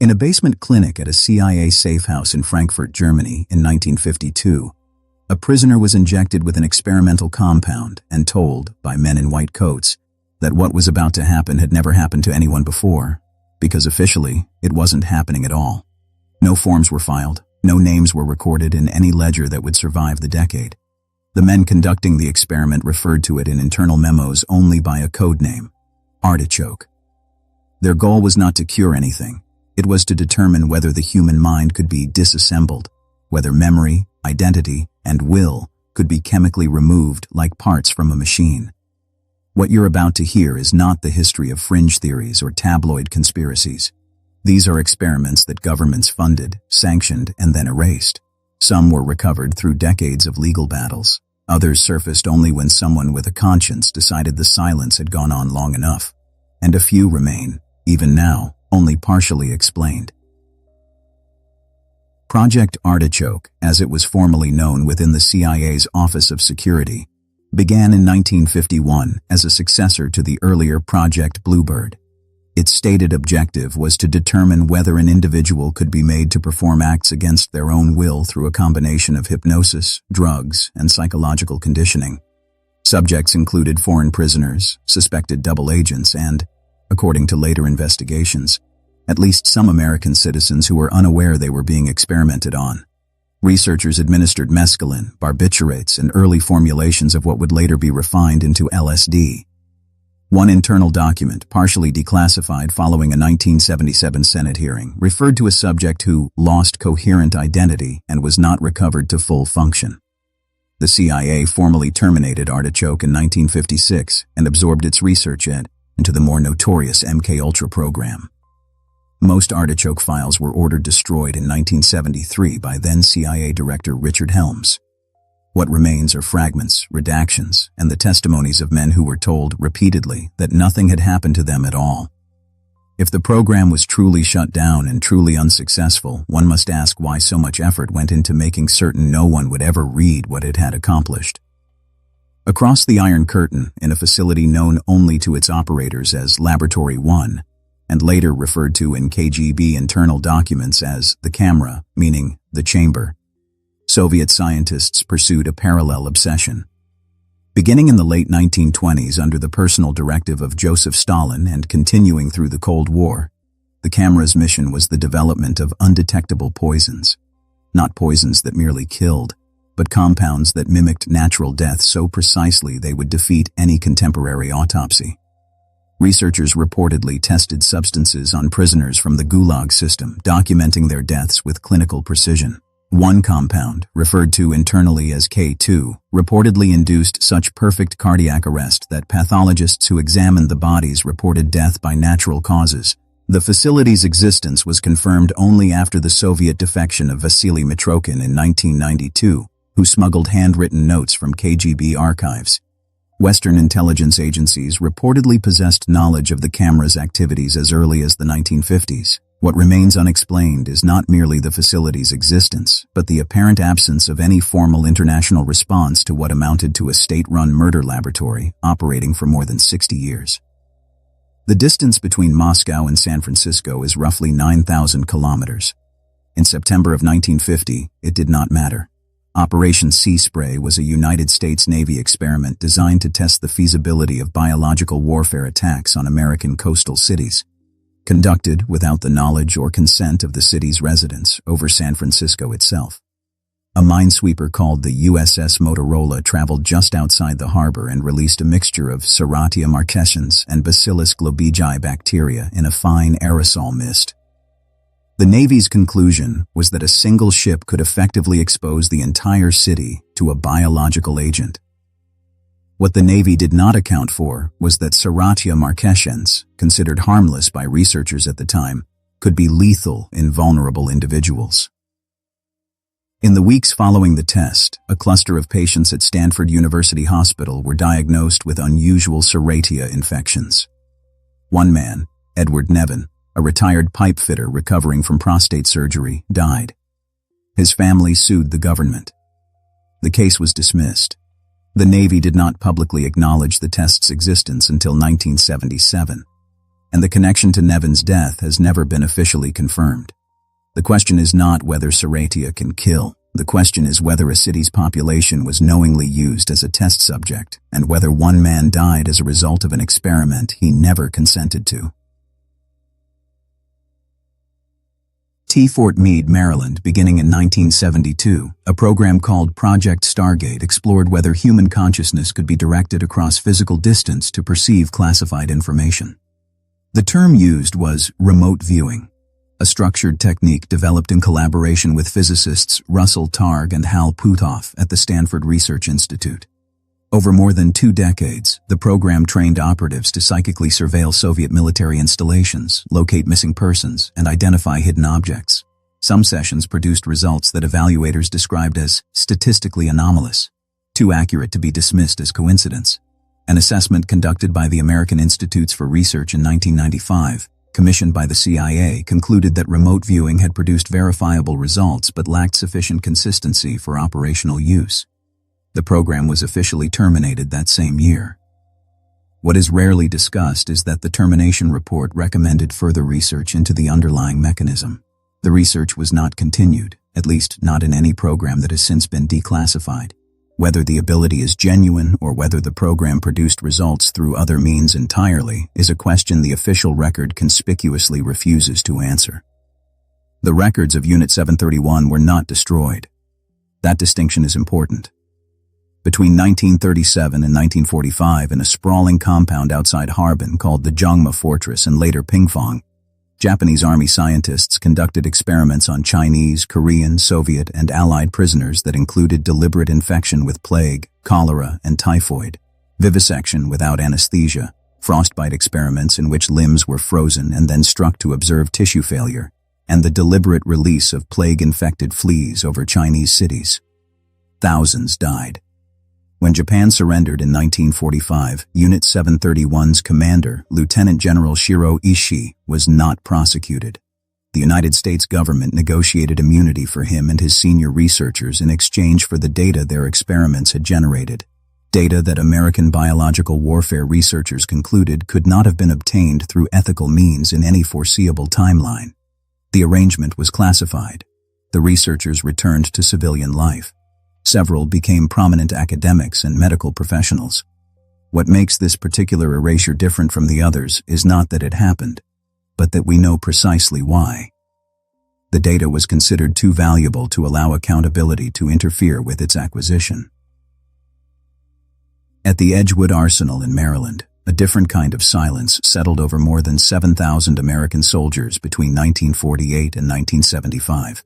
In a basement clinic at a CIA safe house in Frankfurt, Germany in 1952, a prisoner was injected with an experimental compound and told, by men in white coats, that what was about to happen had never happened to anyone before, because officially, it wasn't happening at all. No forms were filed, no names were recorded in any ledger that would survive the decade. The men conducting the experiment referred to it in internal memos only by a code name, Artichoke. Their goal was not to cure anything. It was to determine whether the human mind could be disassembled, whether memory, identity, and will could be chemically removed like parts from a machine. What you're about to hear is not the history of fringe theories or tabloid conspiracies. These are experiments that governments funded, sanctioned, and then erased. Some were recovered through decades of legal battles. Others surfaced only when someone with a conscience decided the silence had gone on long enough. And a few remain, even now, only partially explained. Project Artichoke, as it was formally known within the CIA's Office of Security, began in 1951 as a successor to the earlier Project Bluebird. Its stated objective was to determine whether an individual could be made to perform acts against their own will through a combination of hypnosis, drugs, and psychological conditioning. Subjects included foreign prisoners, suspected double agents, and, according to later investigations, at least some American citizens who were unaware they were being experimented on. Researchers administered mescaline, barbiturates, and early formulations of what would later be refined into LSD. One internal document, partially declassified following a 1977 Senate hearing, referred to a subject who lost coherent identity and was not recovered to full function. The CIA formally terminated Artichoke in 1956 and absorbed its research into the more notorious MKUltra program. Most Artichoke files were ordered destroyed in 1973 by then CIA Director Richard Helms. What remains are fragments, redactions, and the testimonies of men who were told repeatedly that nothing had happened to them at all. If the program was truly shut down and truly unsuccessful, one must ask why so much effort went into making certain no one would ever read what it had accomplished. Across the Iron Curtain, in a facility known only to its operators as Laboratory 1, and later referred to in KGB internal documents as the camera, meaning the chamber, Soviet scientists pursued a parallel obsession. Beginning in the late 1920s under the personal directive of Joseph Stalin and continuing through the Cold War, the camera's mission was the development of undetectable poisons. Not poisons that merely killed, but compounds that mimicked natural death so precisely they would defeat any contemporary autopsy. Researchers reportedly tested substances on prisoners from the Gulag system, documenting their deaths with clinical precision. One compound, referred to internally as K2, reportedly induced such perfect cardiac arrest that pathologists who examined the bodies reported death by natural causes. The facility's existence was confirmed only after the Soviet defection of Vasily Mitrokhin in 1992, who smuggled handwritten notes from KGB archives. Western intelligence agencies reportedly possessed knowledge of the camera's activities as early as the 1950s. What remains unexplained is not merely the facility's existence, but the apparent absence of any formal international response to what amounted to a state-run murder laboratory operating for more than 60 years. The distance between Moscow and San Francisco is roughly 9,000 kilometers. In September of 1950, it did not matter. Operation Sea Spray was a United States Navy experiment designed to test the feasibility of biological warfare attacks on American coastal cities, conducted without the knowledge or consent of the city's residents over San Francisco itself. A minesweeper called the USS Motorola traveled just outside the harbor and released a mixture of Serratia marquescens and Bacillus globigii bacteria in a fine aerosol mist. The Navy's conclusion was that a single ship could effectively expose the entire city to a biological agent. What the Navy did not account for was that Serratia marquescens, considered harmless by researchers at the time, could be lethal in vulnerable individuals. In the weeks following the test, a cluster of patients at Stanford University Hospital were diagnosed with unusual Serratia infections. One man, Edward Nevin, a retired pipe fitter recovering from prostate surgery, died. His family sued the government. The case was dismissed. The Navy did not publicly acknowledge the test's existence until 1977. and the connection to Nevin's death has never been officially confirmed. The question is not whether Saratia can kill. The question is whether a city's population was knowingly used as a test subject, and whether one man died as a result of an experiment he never consented to. Fort Meade, Maryland, beginning in 1972, a program called Project Stargate explored whether human consciousness could be directed across physical distance to perceive classified information. The term used was remote viewing, a structured technique developed in collaboration with physicists Russell Targ and Hal Puthoff at the Stanford Research Institute. Over more than 2 decades, the program trained operatives to psychically surveil Soviet military installations, locate missing persons, and identify hidden objects. Some sessions produced results that evaluators described as statistically anomalous, too accurate to be dismissed as coincidence. An assessment conducted by the American Institutes for Research in 1995, commissioned by the CIA, concluded that remote viewing had produced verifiable results but lacked sufficient consistency for operational use. The program was officially terminated that same year. What is rarely discussed is that the termination report recommended further research into the underlying mechanism. The research was not continued, at least not in any program that has since been declassified. Whether the ability is genuine or whether the program produced results through other means entirely is a question the official record conspicuously refuses to answer. The records of Unit 731 were not destroyed. That distinction is important. Between 1937 and 1945, in a sprawling compound outside Harbin called the Jongma Fortress and later Pingfong, Japanese Army scientists conducted experiments on Chinese, Korean, Soviet, and Allied prisoners that included deliberate infection with plague, cholera, and typhoid, vivisection without anesthesia, frostbite experiments in which limbs were frozen and then struck to observe tissue failure, and the deliberate release of plague-infected fleas over Chinese cities. Thousands died. When Japan surrendered in 1945, Unit 731's commander, Lieutenant General Shiro Ishii, was not prosecuted. The United States government negotiated immunity for him and his senior researchers in exchange for the data their experiments had generated. Data that American biological warfare researchers concluded could not have been obtained through ethical means in any foreseeable timeline. The arrangement was classified. The researchers returned to civilian life. Several became prominent academics and medical professionals. What makes this particular erasure different from the others is not that it happened, but that we know precisely why. The data was considered too valuable to allow accountability to interfere with its acquisition. At the Edgewood Arsenal in Maryland, a different kind of silence settled over more than 7,000 American soldiers between 1948 and 1975.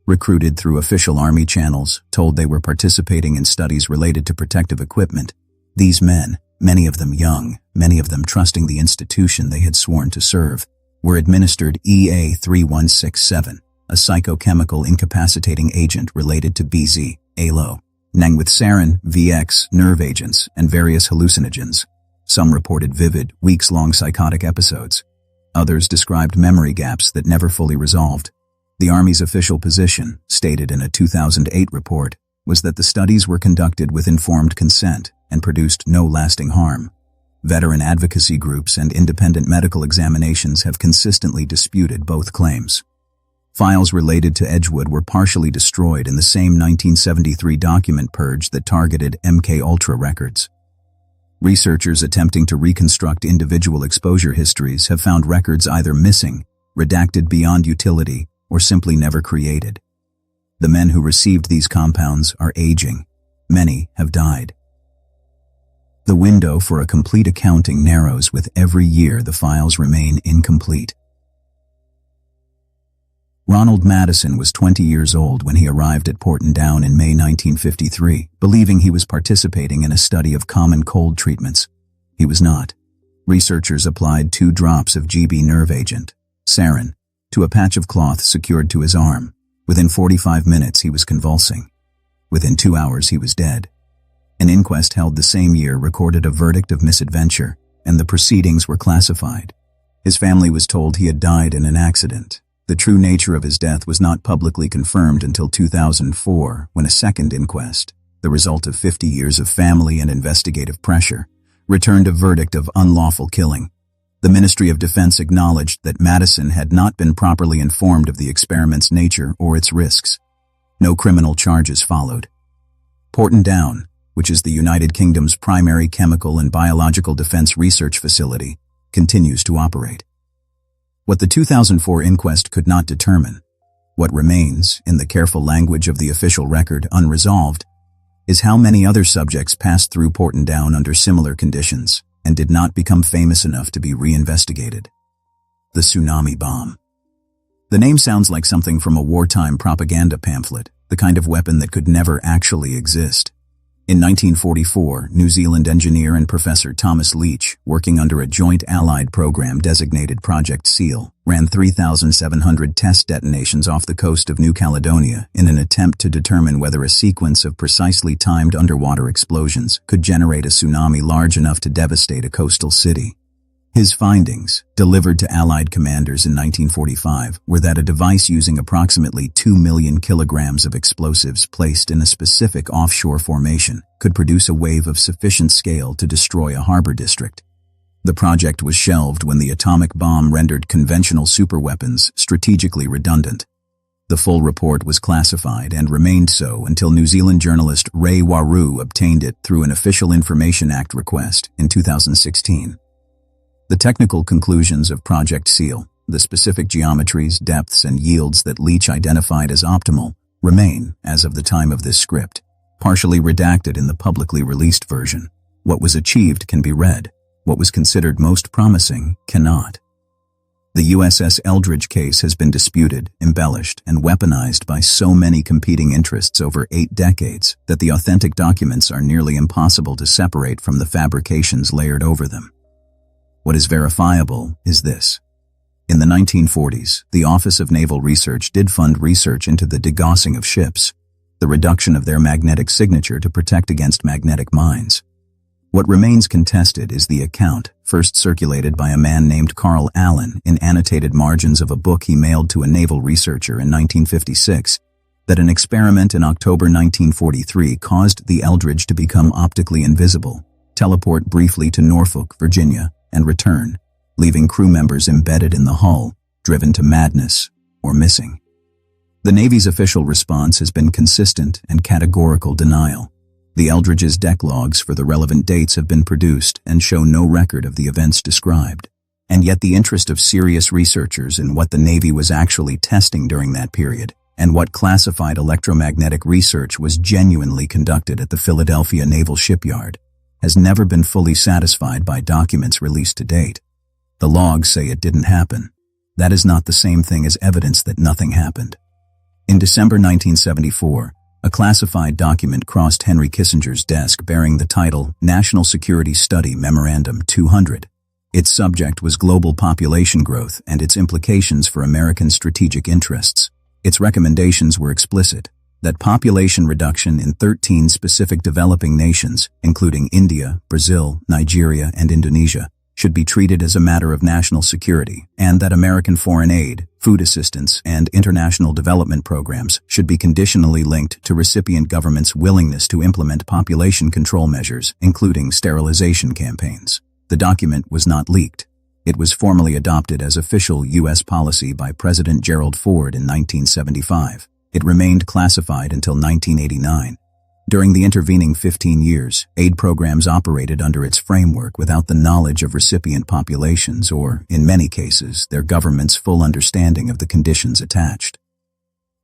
Recruited through official Army channels, told they were participating in studies related to protective equipment, these men, many of them young, many of them trusting the institution they had sworn to serve, were administered EA-3167, a psychochemical incapacitating agent related to BZ, ALO, along with sarin, VX, nerve agents, and various hallucinogens. Some reported vivid, weeks-long psychotic episodes. Others described memory gaps that never fully resolved. The Army's official position, stated in a 2008 report, was that the studies were conducted with informed consent and produced no lasting harm. Veteran advocacy groups and independent medical examinations have consistently disputed both claims. Files related to Edgewood were partially destroyed in the same 1973 document purge that targeted MKUltra records. Researchers attempting to reconstruct individual exposure histories have found records either missing, redacted beyond utility, or simply never created. The men who received these compounds are aging. Many have died. The window for a complete accounting narrows with every year the files remain incomplete. Ronald Madison was 20 years old when he arrived at Portondown in May 1953, believing he was participating in a study of common cold treatments. He was not. Researchers applied 2 drops of GB nerve agent, sarin, to a patch of cloth secured to his arm. Within 45 minutes he was convulsing. Within 2 hours he was dead. An inquest held the same year recorded a verdict of misadventure, and the proceedings were classified. His family was told he had died in an accident. The true nature of his death was not publicly confirmed until 2004, when a second inquest, the result of 50 years of family and investigative pressure, returned a verdict of unlawful killing. The Ministry of Defense acknowledged that Madison had not been properly informed of the experiment's nature or its risks. No criminal charges followed. Porton Down, which is the United Kingdom's primary chemical and biological defense research facility, continues to operate. What the 2004 inquest could not determine, what remains, in the careful language of the official record, unresolved, is how many other subjects passed through Porton Down under similar conditions and did not become famous enough to be reinvestigated. The tsunami bomb. The name sounds like something from a wartime propaganda pamphlet, the kind of weapon that could never actually exist. In 1944, New Zealand engineer and Professor Thomas Leach, working under a joint Allied program designated Project SEAL, ran 3,700 test detonations off the coast of New Caledonia in an attempt to determine whether a sequence of precisely timed underwater explosions could generate a tsunami large enough to devastate a coastal city. His findings, delivered to Allied commanders in 1945, were that a device using approximately 2 million kilograms of explosives placed in a specific offshore formation could produce a wave of sufficient scale to destroy a harbor district. The project was shelved when the atomic bomb rendered conventional superweapons strategically redundant. The full report was classified and remained so until New Zealand journalist Ray Waru obtained it through an Official Information Act request in 2016. The technical conclusions of Project SEAL, the specific geometries, depths, and yields that Leach identified as optimal, remain, as of the time of this script, partially redacted in the publicly released version. What was achieved can be read. What was considered most promising cannot. The USS Eldridge case has been disputed, embellished, and weaponized by so many competing interests over 8 decades that the authentic documents are nearly impossible to separate from the fabrications layered over them. What is verifiable is this. In the 1940s, the Office of Naval Research did fund research into the degaussing of ships, the reduction of their magnetic signature to protect against magnetic mines. What remains contested is the account, first circulated by a man named Carl Allen in annotated margins of a book he mailed to a naval researcher in 1956, that an experiment in October 1943 caused the Eldridge to become optically invisible, teleport briefly to Norfolk, Virginia, and return, leaving crew members embedded in the hull, driven to madness or missing. The Navy's official response has been consistent and categorical denial. The Eldridge's deck logs for the relevant dates have been produced and show no record of the events described. And yet the interest of serious researchers in what the Navy was actually testing during that period and what classified electromagnetic research was genuinely conducted at the Philadelphia Naval Shipyard has never been fully satisfied by documents released to date. The logs say it didn't happen. That is not the same thing as evidence that nothing happened. In December 1974, a classified document crossed Henry Kissinger's desk bearing the title National Security Study Memorandum 200. Its subject was global population growth and its implications for American strategic interests. Its recommendations were explicit: that population reduction in 13 specific developing nations, including India, Brazil, Nigeria, and Indonesia, should be treated as a matter of national security, and that American foreign aid, food assistance, and international development programs should be conditionally linked to recipient governments' willingness to implement population control measures, including sterilization campaigns. The document was not leaked. It was formally adopted as official U.S. policy by President Gerald Ford in 1975. It remained classified until 1989. During the intervening 15 years, aid programs operated under its framework without the knowledge of recipient populations or, in many cases, their government's full understanding of the conditions attached.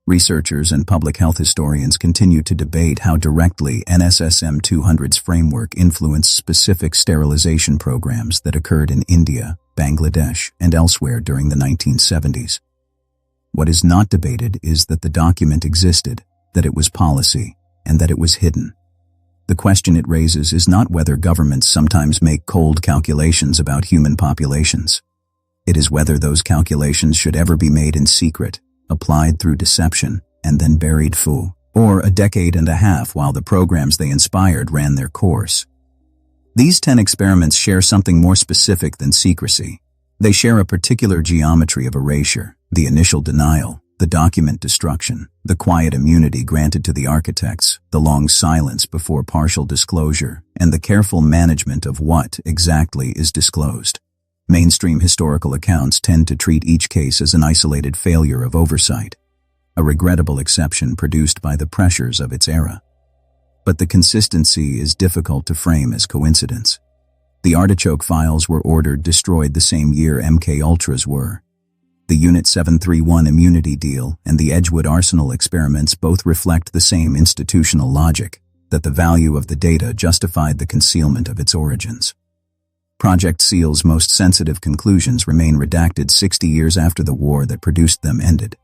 Researchers and public health historians continue to debate how directly NSSM 200's framework influenced specific sterilization programs that occurred in India, Bangladesh, and elsewhere during the 1970s. What is not debated is that the document existed, that it was policy, and that it was hidden. The question it raises is not whether governments sometimes make cold calculations about human populations. It is whether those calculations should ever be made in secret, applied through deception, and then buried fou, or a decade and a half while the programs they inspired ran their course. These 10 experiments share something more specific than secrecy. They share a particular geometry of erasure, the initial denial, the document destruction, the quiet immunity granted to the architects, the long silence before partial disclosure, and the careful management of what exactly is disclosed. Mainstream historical accounts tend to treat each case as an isolated failure of oversight, a regrettable exception produced by the pressures of its era. But the consistency is difficult to frame as coincidence. The Artichoke files were ordered destroyed the same year MK Ultras were. The Unit 731 immunity deal and the Edgewood Arsenal experiments both reflect the same institutional logic, that the value of the data justified the concealment of its origins. Project SEAL's most sensitive conclusions remain redacted 60 years after the war that produced them ended.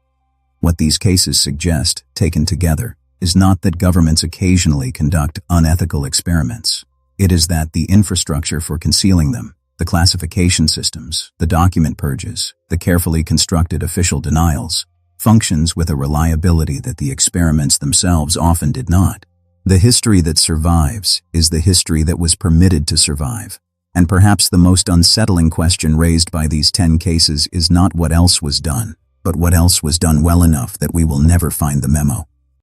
What these cases suggest, taken together, is not that governments occasionally conduct unethical experiments. It is that the infrastructure for concealing them, the classification systems, the document purges, the carefully constructed official denials, functions with a reliability that the experiments themselves often did not. The history that survives is the history that was permitted to survive. And perhaps the most unsettling question raised by these 10 cases is not what else was done, but what else was done well enough that we will never find the memo.